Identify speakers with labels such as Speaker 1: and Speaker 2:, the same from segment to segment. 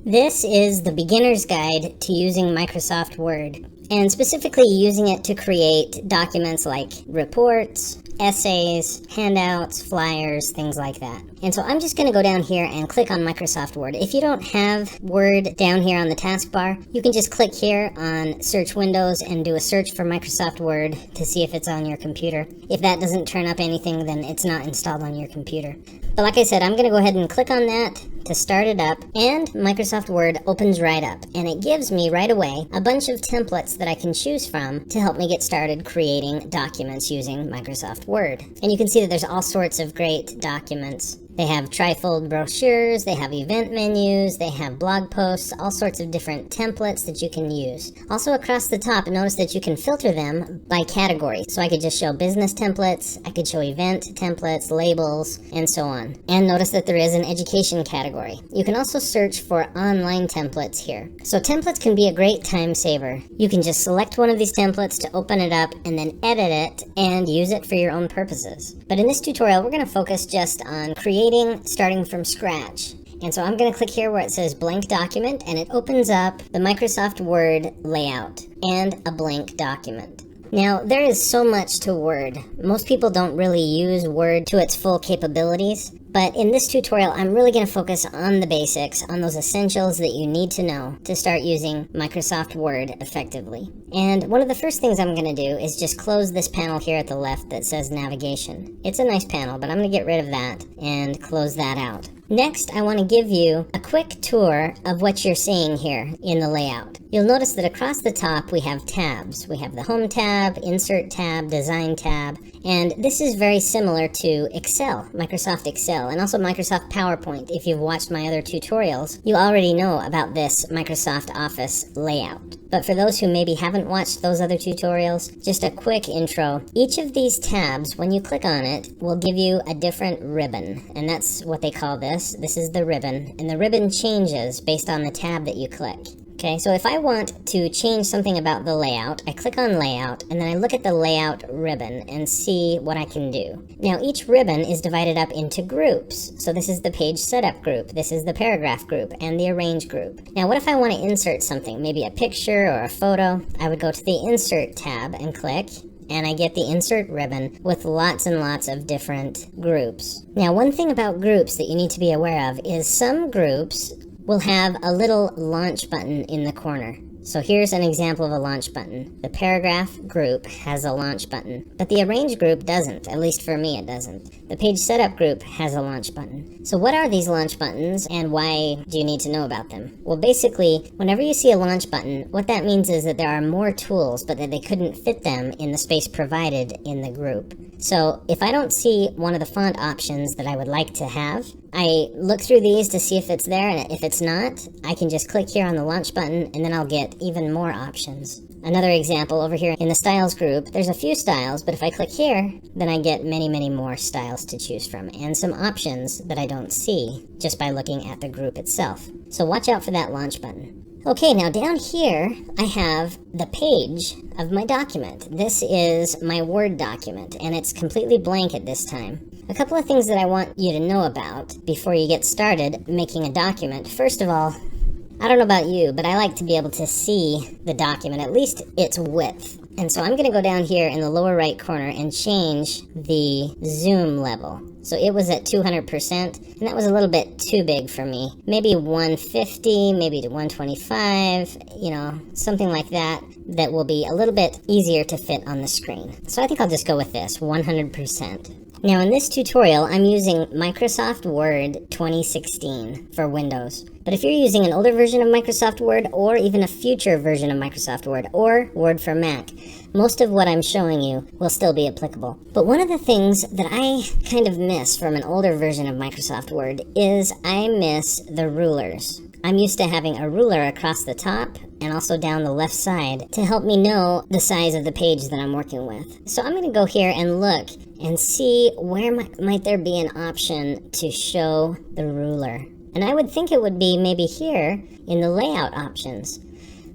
Speaker 1: This is the beginner's guide to using Microsoft Word, and specifically using it to create documents like reports, essays, handouts, flyers, things like that. And so I'm just going to go down here and click on Microsoft Word. If you don't have Word down here on the taskbar, you can just click here on Search Windows and do a search for Microsoft Word to see if it's on your computer. If that doesn't turn up anything, then it's not installed on your computer. But like I said, I'm going to go ahead and click on that to start it up, and Microsoft Word opens right up, and it gives me right away a bunch of templates that I can choose from to help me get started creating documents using Microsoft Word. And you can see that there's all sorts of great documents. They have trifold brochures, they have event menus, they have blog posts, all sorts of different templates that you can use. Also across the top, notice that you can filter them by category. So I could just show business templates, I could show event templates, labels, and so on. And notice that there is an education category. You can also search for online templates here. So templates can be a great time saver. You can just select one of these templates to open it up and then edit it and use it for your own purposes. But in this tutorial, we're going to focus just on creating starting from scratch. And so I'm going to click here where it says blank document, and it opens up the Microsoft Word layout and a blank document. Now, there is so much to Word. Most people don't really use Word to its full capabilities, but in this tutorial, I'm really going to focus on the basics, on those essentials that you need to know to start using Microsoft Word effectively. And one of the first things I'm going to do is just close this panel here at the left that says navigation. It's a nice panel, but I'm going to get rid of that and close that out. Next, I want to give you a quick tour of what you're seeing here in the layout. You'll notice that across the top we have tabs. We have the Home tab, Insert tab, Design tab, and this is very similar to Excel, Microsoft Excel, and also Microsoft PowerPoint. If you've watched my other tutorials, you already know about this Microsoft Office layout. But for those who maybe haven't watched those other tutorials, just a quick intro. Each of these tabs, when you click on it, will give you a different ribbon, and that's what they call this. This is the ribbon, and the ribbon changes based on the tab that you click. Okay, so if I want to change something about the layout, I click on layout, and then I look at the layout ribbon and see what I can do. Now, each ribbon is divided up into groups. So this is the page setup group, this is the paragraph group, and the arrange group. Now, what if I want to insert something, maybe a picture or a photo? I would go to the insert tab and click, and I get the insert ribbon with lots and lots of different groups. Now, one thing about groups that you need to be aware of is some groups will have a little launch button in the corner. So here's an example of a launch button. The paragraph group has a launch button, but the arrange group doesn't. At least for me, it doesn't. The page setup group has a launch button. So what are these launch buttons, and why do you need to know about them? Well, basically, whenever you see a launch button, what that means is that there are more tools, but that they couldn't fit them in the space provided in the group. So if I don't see one of the font options that I would like to have, I look through these to see if it's there, and if it's not, I can just click here on the launch button, and then I'll get even more options. Another example over here in the styles group, there's a few styles, but if I click here, then I get many, many more styles to choose from, and some options that I don't see just by looking at the group itself. So watch out for that launch button. Okay, now down here, I have the page of my document. This is my Word document, and it's completely blank at this time. A couple of things that I want you to know about before you get started making a document. First of all, I don't know about you, but I like to be able to see the document, at least its width. And so I'm going to go down here in the lower right corner and change the zoom level. So it was at 200%, and that was a little bit too big for me. Maybe 150, maybe to 125, something like that, that will be a little bit easier to fit on the screen. So I think I'll just go with this, 100%. Now in this tutorial, I'm using Microsoft Word 2016 for Windows. But if you're using an older version of Microsoft Word, or even a future version of Microsoft Word, or Word for Mac, most of what I'm showing you will still be applicable. But one of the things that I kind of miss from an older version of Microsoft Word is I miss the rulers. I'm used to having a ruler across the top and also down the left side to help me know the size of the page that I'm working with. So I'm going to go here and look and see where might there be an option to show the ruler. And I would think it would be maybe here in the layout options.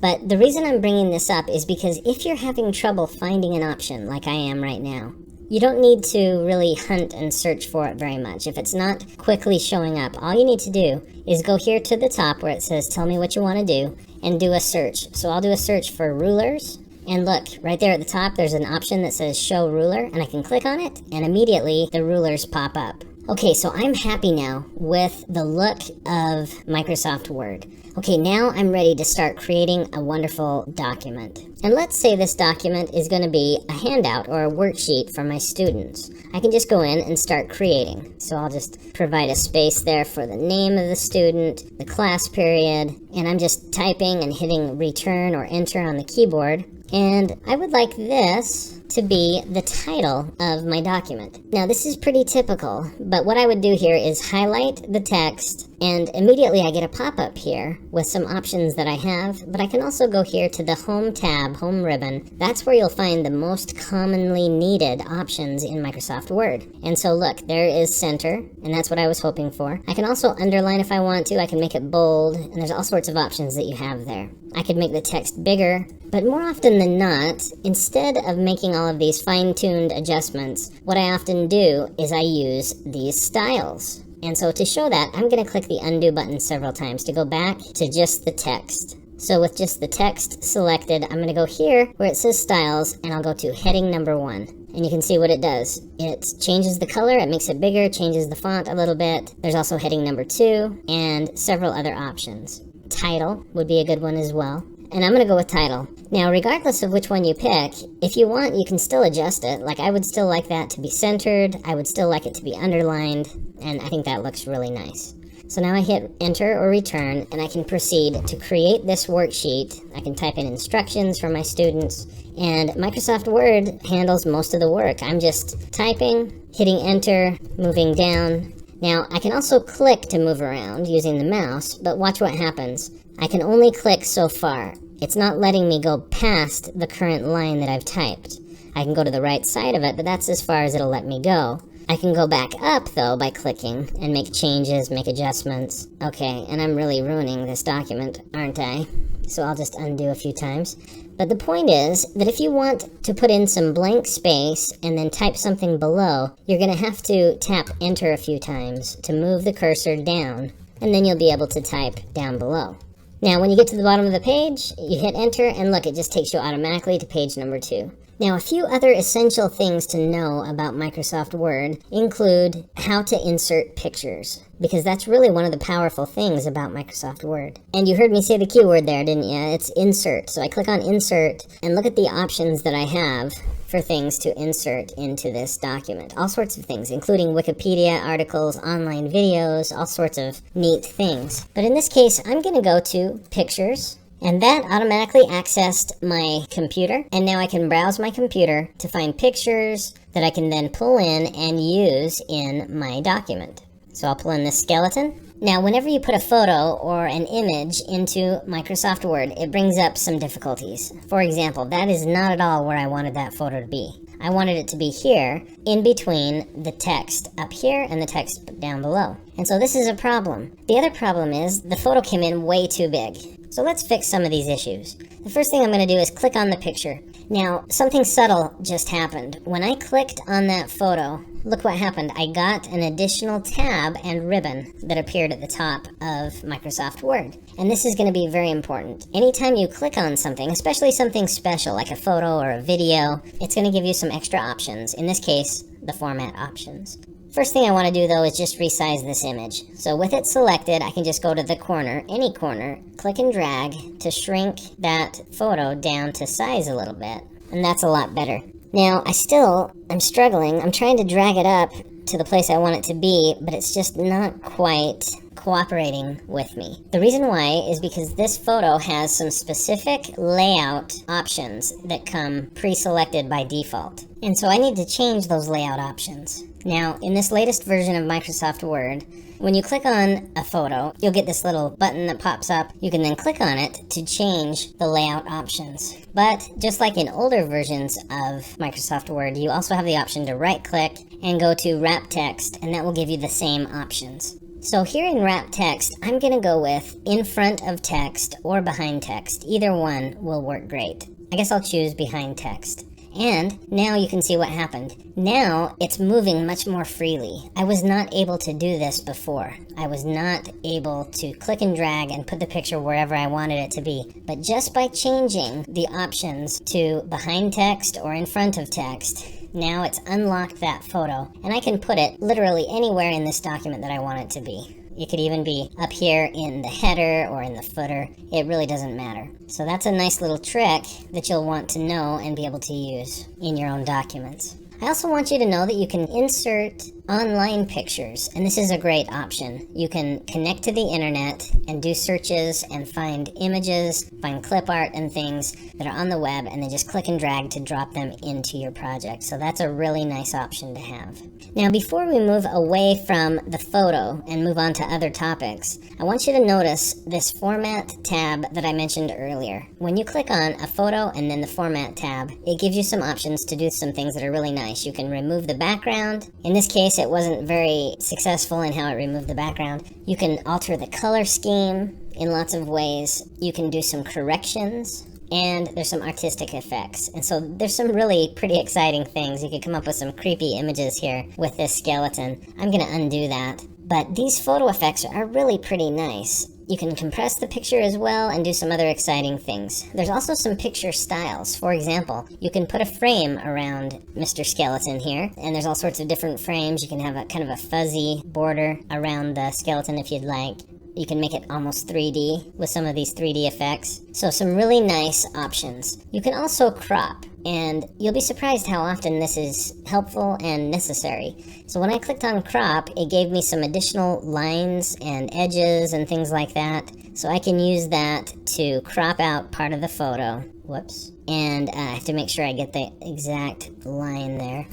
Speaker 1: But the reason I'm bringing this up is because if you're having trouble finding an option like I am right now, you don't need to really hunt and search for it very much. If it's not quickly showing up, all you need to do is go here to the top where it says tell me what you want to do and do a search. So I'll do a search for rulers. And look, right there at the top, there's an option that says Show Ruler, and I can click on it, and immediately the rulers pop up. Okay, so I'm happy now with the look of Microsoft Word. Okay, now I'm ready to start creating a wonderful document. And let's say this document is going to be a handout or a worksheet for my students. I can just go in and start creating. So I'll just provide a space there for the name of the student, the class period, and I'm just typing and hitting return or enter on the keyboard. And I would like this to be the title of my document. Now this is pretty typical, but what I would do here is highlight the text, and immediately I get a pop-up here with some options that I have, but I can also go here to the Home tab, Home ribbon. That's where you'll find the most commonly needed options in Microsoft Word. And so look, there is center, and that's what I was hoping for. I can also underline if I want to, I can make it bold, and there's all sorts of options that you have there. I could make the text bigger, but more often than not, instead of making all of these fine-tuned adjustments, what I often do is I use these styles. And so to show that, I'm going to click the undo button several times to go back to just the text. So with just the text selected, I'm going to go here where it says styles, and I'll go to heading number 1. And you can see what it does. It changes the color, it makes it bigger, changes the font a little bit. There's also heading number 2 and several other options. Title would be a good one as well. And I'm going to go with title. Now, regardless of which one you pick, if you want, you can still adjust it. Like, I would still like that to be centered. I would still like it to be underlined. And I think that looks really nice. So now I hit enter or return, and I can proceed to create this worksheet. I can type in instructions for my students, and Microsoft Word handles most of the work. I'm just typing, hitting enter, moving down. Now, I can also click to move around using the mouse, but watch what happens. I can only click so far. It's not letting me go past the current line that I've typed. I can go to the right side of it, but that's as far as it'll let me go. I can go back up, though, by clicking and make changes, make adjustments. Okay, and I'm really ruining this document, aren't I? So I'll just undo a few times. But the point is that if you want to put in some blank space and then type something below, you're going to have to tap enter a few times to move the cursor down, and then you'll be able to type down below. Now, when you get to the bottom of the page, you hit enter, and look, it just takes you automatically to page number 2. Now, a few other essential things to know about Microsoft Word include how to insert pictures, because that's really one of the powerful things about Microsoft Word. And you heard me say the keyword there, didn't you? It's insert. So I click on insert, and look at the options that I have for things to insert into this document. All sorts of things, including Wikipedia articles, online videos, all sorts of neat things. But in this case, I'm going to go to Pictures, and that automatically accessed my computer, and now I can browse my computer to find pictures that I can then pull in and use in my document. So I'll pull in this skeleton. Now, whenever you put a photo or an image into Microsoft Word, it brings up some difficulties. For example, that is not at all where I wanted that photo to be. I wanted it to be here, in between the text up here and the text down below. And so this is a problem. The other problem is the photo came in way too big. So let's fix some of these issues. The first thing I'm going to do is click on the picture. Now, something subtle just happened. When I clicked on that photo, look what happened. I got an additional tab and ribbon that appeared at the top of Microsoft Word. And this is going to be very important. Anytime you click on something, especially something special like a photo or a video, it's going to give you some extra options. In this case, the format options. First thing I want to do, though, is just resize this image. So with it selected, I can just go to the corner, any corner, click and drag to shrink that photo down to size a little bit. And that's a lot better. Now, I'm struggling. I'm trying to drag it up to the place I want it to be, but it's just not quite cooperating with me. The reason why is because this photo has some specific layout options that come pre-selected by default. And so I need to change those layout options. Now, in this latest version of Microsoft Word, when you click on a photo, you'll get this little button that pops up. You can then click on it to change the layout options. But just like in older versions of Microsoft Word, you also have the option to right-click and go to Wrap Text, and that will give you the same options. So here in Wrap Text, I'm going to go with in front of text or behind text. Either one will work great. I guess I'll choose behind text. And now you can see what happened. Now it's moving much more freely. I was not able to do this before. I was not able to click and drag and put the picture wherever I wanted it to be. But just by changing the options to behind text or in front of text, now it's unlocked that photo, and I can put it literally anywhere in this document that I want it to be. It could even be up here in the header or in the footer. It really doesn't matter. So that's a nice little trick that you'll want to know and be able to use in your own documents. I also want you to know that you can insert online pictures, and this is a great option. You can connect to the internet and do searches and find images, find clip art and things that are on the web, and then just click and drag to drop them into your project. So that's a really nice option to have. Now, before we move away from the photo and move on to other topics, I want you to notice this Format tab that I mentioned earlier. When you click on a photo and then the Format tab, it gives you some options to do some things that are really nice. You can remove the background. In this case, it wasn't very successful in how it removed the background. You can alter the color scheme in lots of ways. You can do some corrections. And there's some artistic effects. And so there's some really pretty exciting things. You could come up with some creepy images here with this skeleton. I'm going to undo that. But these photo effects are really pretty nice. You can compress the picture as well and do some other exciting things. There's also some picture styles. For example, you can put a frame around Mr. Skeleton here, and there's all sorts of different frames. You can have a kind of a fuzzy border around the skeleton if you'd like. You can make it almost 3D with some of these 3D effects. So some really nice options. You can also crop, and you'll be surprised how often this is helpful and necessary. So when I clicked on crop, it gave me some additional lines and edges and things like that. So I can use that to crop out part of the photo. Whoops. And I have to make sure I get the exact line there.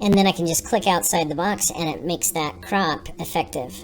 Speaker 1: And then I can just click outside the box and it makes that crop effective.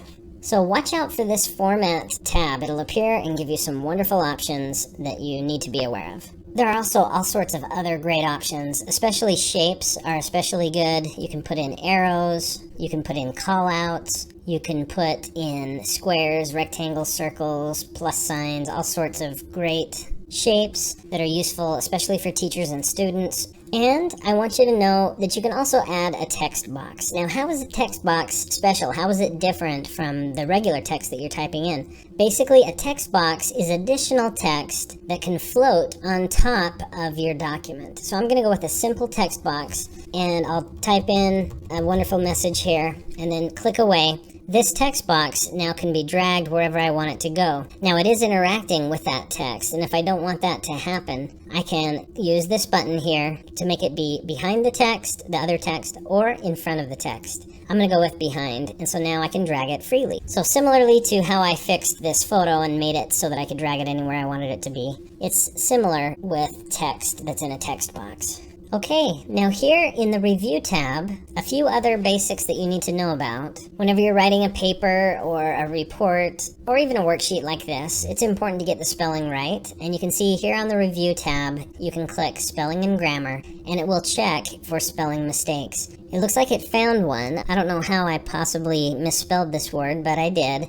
Speaker 1: So watch out for this Format tab. It'll appear and give you some wonderful options that you need to be aware of. There are also all sorts of other great options, especially shapes are especially good. You can put in arrows, you can put in callouts, you can put in squares, rectangles, circles, plus signs, all sorts of great shapes that are useful, especially for teachers and students. And I want you to know that you can also add a text box. Now, how is a text box special? How is it different from the regular text that you're typing in? Basically, a text box is additional text that can float on top of your document. So I'm going to go with a simple text box, and I'll type in a wonderful message here, and then click away. This text box now can be dragged wherever I want it to go. Now it is interacting with that text, and if I don't want that to happen, I can use this button here to make it be behind the text, the other text, or in front of the text. I'm going to go with behind, and so now I can drag it freely. So similarly to how I fixed this photo and made it so that I could drag it anywhere I wanted it to be, it's similar with text that's in a text box. Okay, now here in the Review tab, a few other basics that you need to know about. Whenever you're writing a paper or a report or even a worksheet like this, it's important to get the spelling right. And you can see here on the Review tab, you can click Spelling and Grammar, and it will check for spelling mistakes. It looks like it found one. I don't know how I possibly misspelled this word, but I did.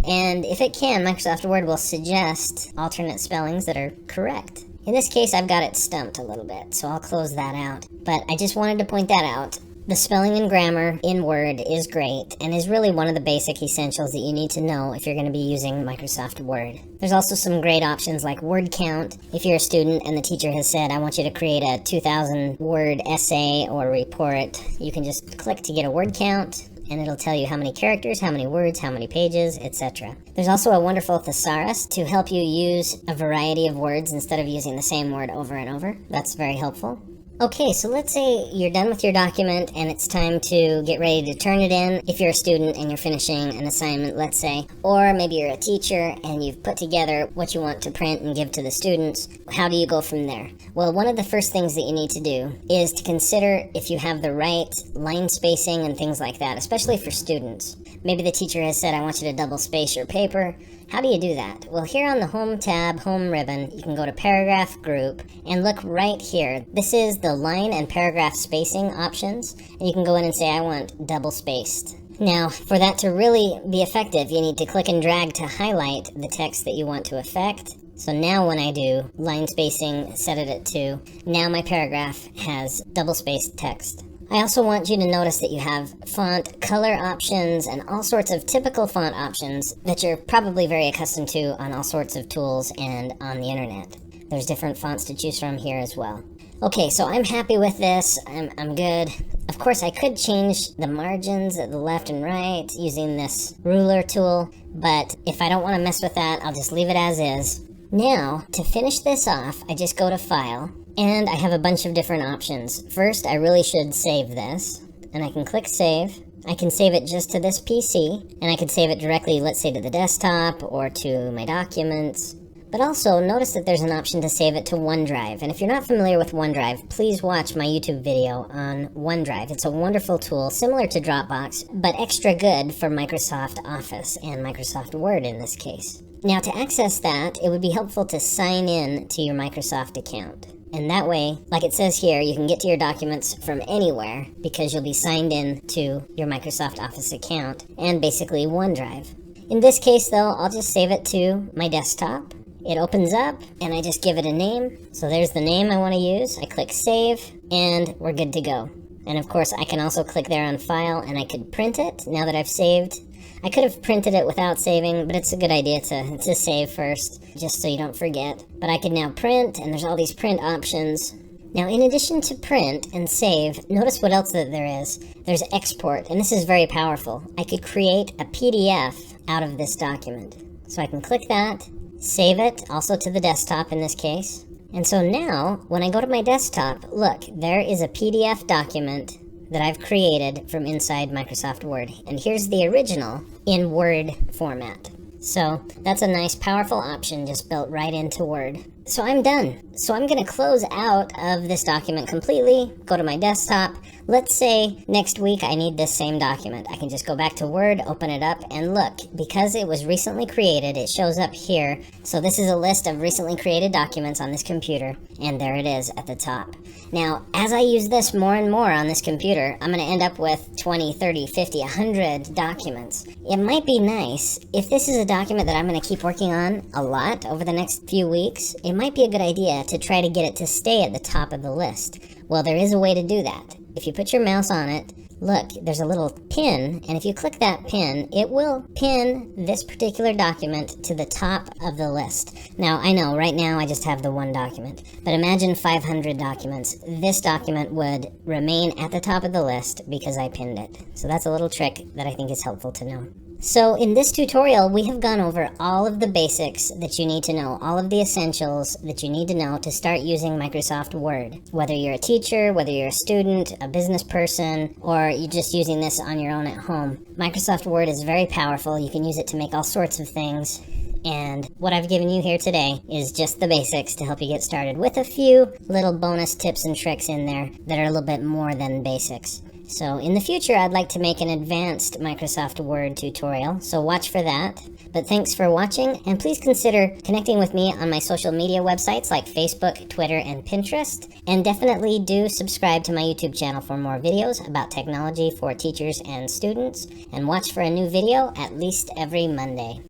Speaker 1: And if it can, Microsoft Word will suggest alternate spellings that are correct. In this case, I've got it stumped a little bit, so I'll close that out. But I just wanted to point that out. The spelling and grammar in Word is great and is really one of the basic essentials that you need to know if you're going to be using Microsoft Word. There's also some great options like word count. If you're a student and the teacher has said, I want you to create a 2,000 word essay or report, you can just click to get a word count, and it'll tell you how many characters, how many words, how many pages, etc. There's also a wonderful thesaurus to help you use a variety of words instead of using the same word over and over. That's very helpful. Okay, so let's say you're done with your document and it's time to get ready to turn it in if you're a student and you're finishing an assignment, let's say. Or maybe you're a teacher and you've put together what you want to print and give to the students. How do you go from there? Well, one of the first things that you need to do is to consider if you have the right line spacing and things like that, especially for students. Maybe the teacher has said, I want you to double space your paper. How do you do that? Well, here on the Home tab, Home ribbon, you can go to Paragraph Group and look right here. This is the line and paragraph spacing options, and you can go in and say, I want double spaced. Now, for that to really be effective, you need to click and drag to highlight the text that you want to affect, So now when I do line spacing, set it at 2, now my paragraph has double-spaced text. I also want you to notice that you have font color options and all sorts of typical font options that you're probably very accustomed to on all sorts of tools and on the internet. There's different fonts to choose from here as well. Okay, so I'm happy with this. I'm good. Of course, I could change the margins at the left and right using this ruler tool, but if I don't want to mess with that, I'll just leave it as is. Now, to finish this off, I just go to File, and I have a bunch of different options. First, I really should save this, and I can click Save. I can save it just to this PC, and I can save it directly, let's say, to the desktop or to my documents. But also, notice that there's an option to save it to OneDrive. And if you're not familiar with OneDrive, please watch my YouTube video on OneDrive. It's a wonderful tool, similar to Dropbox, but extra good for Microsoft Office and Microsoft Word in this case. Now, to access that, it would be helpful to sign in to your Microsoft account. And that way, like it says here, you can get to your documents from anywhere because you'll be signed in to your Microsoft Office account and basically OneDrive. In this case, though, I'll just save it to my desktop. It opens up, and I just give it a name. So there's the name I want to use. I click Save, and we're good to go. And of course, I can also click there on File, and I could print it now that I've saved. I could have printed it without saving, but it's a good idea to save first, just so you don't forget. But I can now print, and there's all these print options. Now, in addition to print and save, notice what else that there is. There's export, and this is very powerful. I could create a PDF out of this document. So I can click that, save it, also to the desktop in this case. And so now, when I go to my desktop, look, there is a PDF document that I've created from inside Microsoft Word. And here's the original in Word format. So that's a nice, powerful option just built right into Word. So I'm done. So I'm going to close out of this document completely, go to my desktop. Let's say next week I need this same document. I can just go back to Word, open it up, and look, because it was recently created, it shows up here. So this is a list of recently created documents on this computer, and there it is at the top. Now, as I use this more and more on this computer, I'm going to end up with 20, 30, 50, 100 documents. It might be nice, if this is a document that I'm going to keep working on a lot over the next few weeks, it might be a good idea to try to get it to stay at the top of the list. Well, there is a way to do that. If you put your mouse on it, look, there's a little pin, and if you click that pin, it will pin this particular document to the top of the list. Now, I know, right now I just have the one document, but imagine 500 documents. This document would remain at the top of the list because I pinned it. So that's a little trick that I think is helpful to know. So in this tutorial, we have gone over all of the basics that you need to know, all of the essentials that you need to know to start using Microsoft Word. Whether you're a teacher, whether you're a student, a business person, or you're just using this on your own at home. Microsoft Word is very powerful. You can use it to make all sorts of things. And what I've given you here today is just the basics to help you get started with a few little bonus tips and tricks in there that are a little bit more than basics. So in the future, I'd like to make an advanced Microsoft Word tutorial, so watch for that. But thanks for watching, and please consider connecting with me on my social media websites like Facebook, Twitter, and Pinterest. And definitely do subscribe to my YouTube channel for more videos about technology for teachers and students. And watch for a new video at least every Monday.